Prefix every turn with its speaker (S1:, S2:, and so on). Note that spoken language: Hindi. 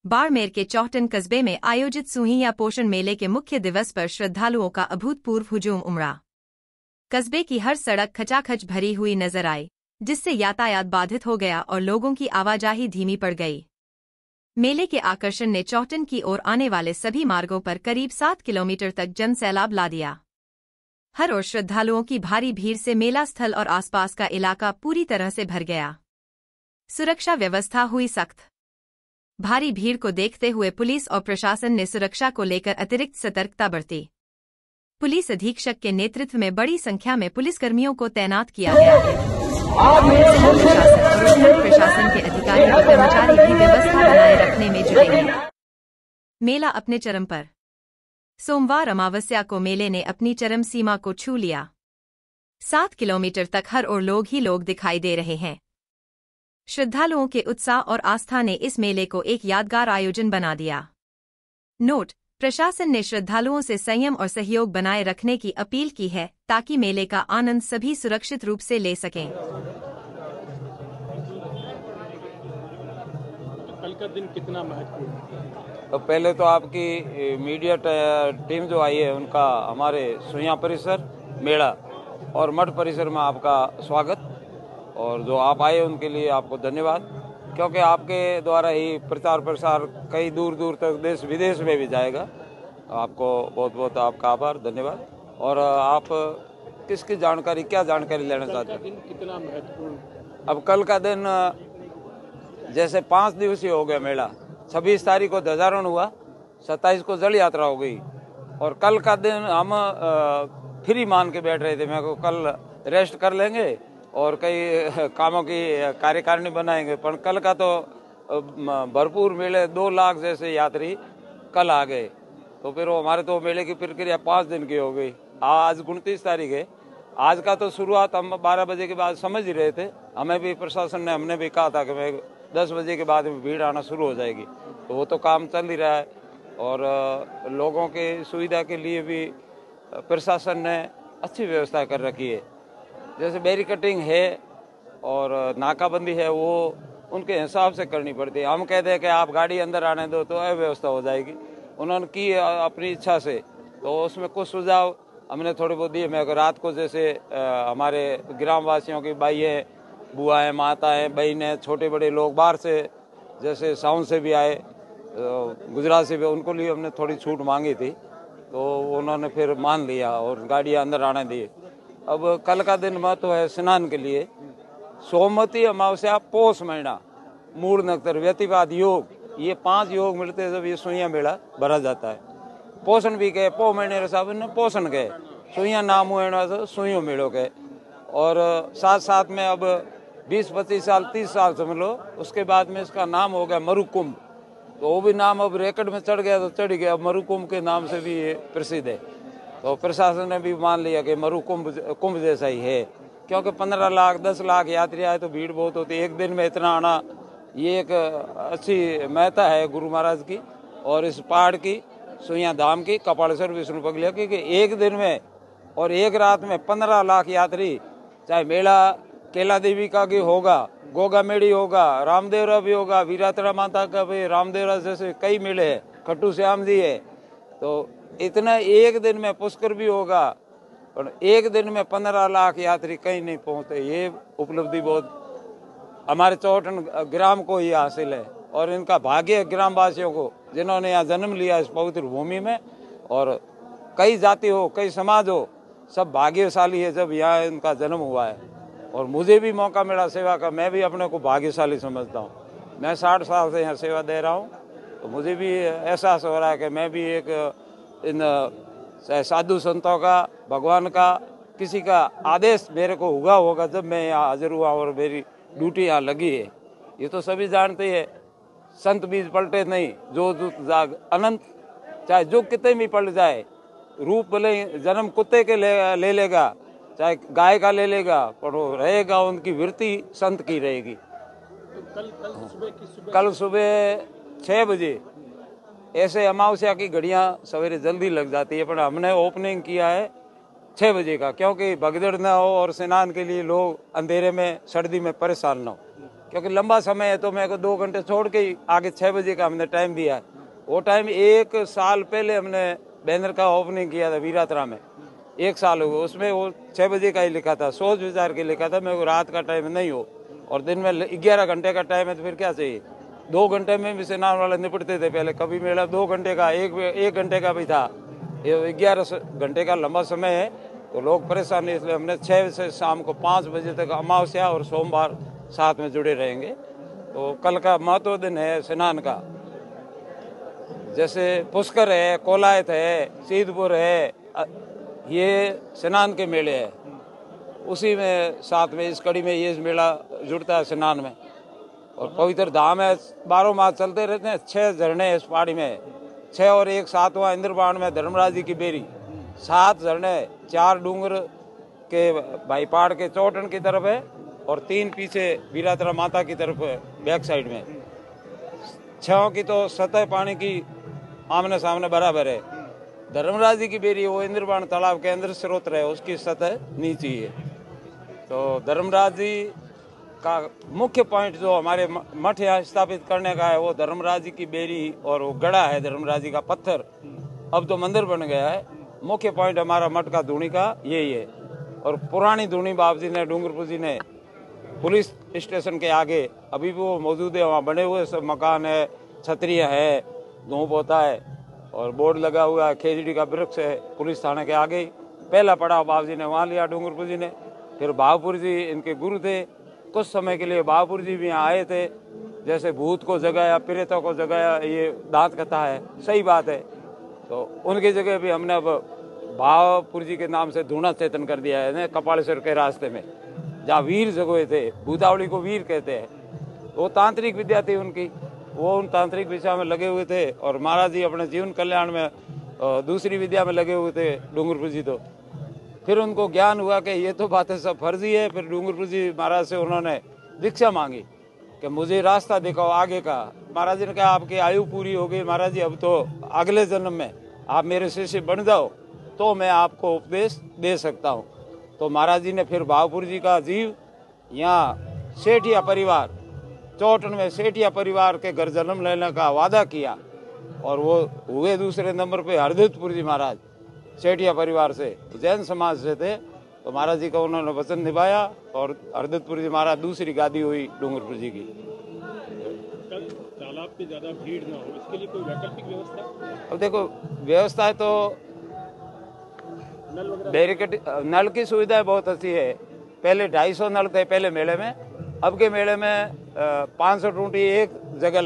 S1: बाड़मेर के चौहटन कस्बे में आयोजित सुहिया पोषण मेले के मुख्य दिवस पर श्रद्धालुओं का अभूतपूर्व हुजूम उमड़ा। कस्बे की हर सड़क खचाखच भरी हुई नजर आई, जिससे यातायात बाधित हो गया और लोगों की आवाजाही धीमी पड़ गई। मेले के आकर्षण ने चौहटन की ओर आने वाले सभी मार्गों पर करीब 7 किलोमीटर तक जनसैलाब ला दिया। हर ओर श्रद्धालुओं की भारी भीड़ से मेला स्थल और आसपास का इलाका पूरी तरह से भर गया। सुरक्षा व्यवस्था हुई सख्त। भारी भीड़ को देखते हुए पुलिस और प्रशासन ने सुरक्षा को लेकर अतिरिक्त सतर्कता बरती। पुलिस अधीक्षक के नेतृत्व में बड़ी संख्या में पुलिसकर्मियों को तैनात किया गया है। जिला प्रशासन और उपखंड प्रशासन के अधिकारी और कर्मचारी भी व्यवस्था बनाए रखने में जुटे हैं। मेला अपने चरम पर। सोमवार अमावस्या को मेले ने अपनी चरम सीमा को छू लिया। 7 किलोमीटर तक हर ओर लोग ही लोग दिखाई दे रहे हैं। श्रद्धालुओं के उत्साह और आस्था ने इस मेले को एक यादगार आयोजन बना दिया। नोट: प्रशासन ने श्रद्धालुओं से संयम और सहयोग बनाए रखने की अपील की है, ताकि मेले का आनंद सभी सुरक्षित रूप से ले सकें।
S2: कल का दिन कितना महत्वपूर्ण है?
S3: तो पहले तो आपकी मीडिया टीम जो आई है उनका हमारे सुइया परिसर, मेला और मठ परिसर में आपका स्वागत, और जो आप आए उनके लिए आपको धन्यवाद, क्योंकि आपके द्वारा ही प्रचार प्रसार कई दूर दूर तक देश विदेश में भी जाएगा। आपको बहुत बहुत आपका आभार, धन्यवाद। और आप किसकी जानकारी, क्या जानकारी लेना चाहते हैं?
S2: कल का दिन कितना महत्वपूर्ण?
S3: अब कल का दिन जैसे 5 दिवसीय हो गया मेला। 26 तारीख को ध्वजारोहण हुआ, 27 को जल यात्रा हो गई, और कल का दिन हम फ्री मान के बैठ रहे थे। मैं को कल रेस्ट कर लेंगे और कई कामों की कार्यकारिणी बनाएंगे, पर कल का तो भरपूर मेले, 2 लाख जैसे यात्री कल आ गए। तो फिर वो हमारे तो मेले की प्रक्रिया 5 दिन की हो गई। आज 29 तारीख है। आज का तो शुरुआत हम 12 बजे के बाद समझ ही रहे थे। हमें भी प्रशासन ने, हमने भी कहा था कि मैं 10 बजे के बाद भीड़ आना शुरू हो जाएगी, तो वो तो काम चल ही रहा है। और लोगों के सुविधा के लिए भी प्रशासन ने अच्छी व्यवस्था कर रखी है। जैसे बैरिकेडिंग है और नाकाबंदी है, वो उनके हिसाब से करनी पड़ती है। हम कहते हैं कि आप गाड़ी अंदर आने दो तो अव्यवस्था हो जाएगी। उन्होंने की अपनी इच्छा से, तो उसमें कुछ सुझाव हमने थोड़े बहुत दिए। मैं रात को जैसे हमारे ग्रामवासियों की भाइयाँ, बुआएँ, माताएँ, बहनें, छोटे बड़े लोग बाहर से जैसे साउंड से भी आए, गुजरात से भी, उनको लिए हमने थोड़ी छूट मांगी थी, तो उन्होंने फिर मान लिया और गाड़ियाँ अंदर आने दी। अब कल का दिन महत्व है स्नान के लिए। सोमवती अमावस्या, पोष महीना, मूल नक्षत्र, व्यतिपात योग, ये 5 योग मिलते हैं जब ये सुइया मेला भरा जाता है। पोषण भी कहे, पो महीने हिसाब ने पोषण कहे, सुइया नाम हुए सुइयों मेड़ो के। और साथ साथ में अब 20-25 साल 30 साल समझ लो, उसके बाद में इसका नाम हो गया मरुकुंभ। तो वो भी नाम अब रिकॉर्ड में चढ़ गया, तो चढ़ गया। अब मरुकुंभ के नाम से भी ये प्रसिद्ध है। तो प्रशासन ने भी मान लिया कि मरु कुंभ जैसा ही है, क्योंकि 15 लाख 10 लाख यात्री आए तो भीड़ बहुत होती है। एक दिन में इतना आना, ये एक अच्छी महत्ता है गुरु महाराज की और इस पहाड़ की, सुइया धाम की, कपालेश्वर विष्णु पगलिया की, कि एक दिन में और एक रात में 15 लाख यात्री, चाहे मेला केला देवी का भी होगा, गोगा मेड़ी होगा, रामदेवरा भी होगा, वीरातरा माता का भी, रामदेवरा जैसे कई मेले हैं, खट्टू श्याम जी है। तो इतना एक दिन में पुष्कर भी होगा, और एक दिन में 15 लाख यात्री कहीं नहीं पहुंचते। ये उपलब्धि बहुत हमारे चौहटन ग्राम को ही हासिल है, और इनका भाग्य ग्रामवासियों को, जिन्होंने यहाँ जन्म लिया इस पवित्र भूमि में। और कई जाति हो, कई समाज हो, सब भाग्यशाली है जब यहाँ इनका जन्म हुआ है। और मुझे भी मौका मिला सेवा का, मैं भी अपने को भाग्यशाली समझता हूँ। मैं 60 साल से यहाँ सेवा दे रहा हूँ, तो मुझे भी एहसास हो रहा है कि मैं भी एक इन साधु संतों का, भगवान का, किसी का आदेश मेरे को हुआ होगा जब मैं यहाँ हाजिर हुआ और मेरी ड्यूटी यहाँ लगी है। ये तो सभी जानते हैं, संत बीज पलटे नहीं, जो जाग अनंत। चाहे जो कितने भी पलट जाए, रूप भले जन्म कुत्ते के ले लेगा, चाहे गाय का ले लेगा, पर वो रहेगा, उनकी वृत्ति संत की रहेगी।
S2: तो
S3: कल सुबह 6 बजे ऐसे अमावस्या की घड़ियां सवेरे जल्दी लग जाती है, पर हमने ओपनिंग किया है 6 बजे का, क्योंकि भगदड़ न हो और स्नान के लिए लोग अंधेरे में, सर्दी में परेशान न हो। क्योंकि लंबा समय है तो मेरे को 2 घंटे छोड़ के ही आगे 6 बजे का हमने टाइम दिया है। वो टाइम 1 साल पहले हमने बैनर का ओपनिंग किया था वीरात्रा में, 1 साल हो गया, उसमें वो 6 बजे का ही लिखा था, सोच विचार के लिखा था। मेरे को रात का टाइम नहीं हो और दिन में 11 घंटे का टाइम है तो फिर क्या चाहिए। 2 घंटे में भी स्नान वाले निपटते थे पहले, कभी मेला 2 घंटे का, 1 घंटे का भी था। ये 11 घंटे का लंबा समय है तो लोग परेशान नहीं, इसलिए हमने 6 से शाम को 5 बजे तक अमावस्या और सोमवार साथ में जुड़े रहेंगे। तो कल का महत्व दिन है स्नान का। जैसे पुष्कर है, कोलायत है, सीधपुर है, ये स्नान के मेले हैं, उसी में साथ में इस कड़ी में ये मेला जुड़ता है स्नान में। और पवित्र धाम है, 12 मास चलते रहते हैं। 6 झरने इस पहाड़ी में, 6 और 1 7वां इंद्रबाण में धर्मराज जी की बेरी, 7 झरने, 4 डूंगर के भाई पहाड़ के चोटन की तरफ है और 3 पीछे वीरात्रा माता की तरफ है बैक साइड में। 6 की तो सतह पानी की आमने सामने बराबर है। धर्मराज जी की बेरी वो इंद्रबाण तालाब के अंदर स्रोत है, उसकी सतह नीचे है। तो धर्मराज जी का मुख्य पॉइंट जो हमारे मठ यहाँ स्थापित करने का है वो धर्मराज जी की बेरी और वो गड़ा है धर्मराज जी का पत्थर, अब तो मंदिर बन गया है। मुख्य पॉइंट हमारा मठ का धूनी का यही है। और पुरानी धूनी बाबू जी ने, डूंगरपुर जी ने, पुलिस स्टेशन के आगे अभी भी वो मौजूद है, वहाँ बने हुए सब मकान है, छतरियाँ है, धूप होता है और बोर्ड लगा हुआ है, खेजड़ी का वृक्ष है। पुलिस थाने के आगे ही पहला पड़ाव बाबू जी ने वहाँ लिया, डूंगरपुर जी ने। फिर बाबूपुर जी इनके गुरु थे, कुछ समय के लिए बाबूपुर जी भी यहाँ आए थे। जैसे भूत को जगाया, प्रेतों को जगाया, ये दांत कथा है, सही बात है। तो उनकी जगह भी हमने अब बाबूपुर जी के नाम से धूना चेतन कर दिया है कपालेश्वर के रास्ते में, जहाँ वीर जगोए थे। भूतावली को वीर कहते हैं। वो तांत्रिक विद्या थी उनकी, वो उन तांत्रिक विद्या में लगे हुए थे और महाराज जी अपने जीवन कल्याण में दूसरी विद्या में लगे हुए थे डूंगरपुर जी। तो फिर उनको ज्ञान हुआ कि ये तो बातें सब फर्जी है। फिर डूंगरपुर जी महाराज से उन्होंने दीक्षा मांगी कि मुझे रास्ता दिखाओ आगे का। महाराज जी ने कहा आपकी आयु पूरी हो गई महाराज जी, अब तो अगले जन्म में आप मेरे शिष्य बन जाओ तो मैं आपको उपदेश दे सकता हूँ। तो महाराज जी ने फिर बाबूपुर जी का जीव यहाँ सेठिया परिवार, चौटन में सेठिया परिवार के घर जन्म लेने का वादा किया और वो हुए दूसरे नंबर पे हरदत्तपुर जी महाराज, सेठिया परिवार से, जैन समाज से थे। तो महाराज जी का उन्होंने वचन निभाया और हरदत्तपुर जी महाराज दूसरी गादी हुई डूंगरपुर जी की।
S2: कल तालाब पे ज्यादा भीड़ ना हो इसके लिए कोई वैकल्पिक व्यवस्था?
S3: अब देखो व्यवस्था है तो बैरिकेड, नल की सुविधा बहुत अच्छी है। पहले 250 नल थे पहले मेले में, अब के मेले में 500 टूटी एक जगह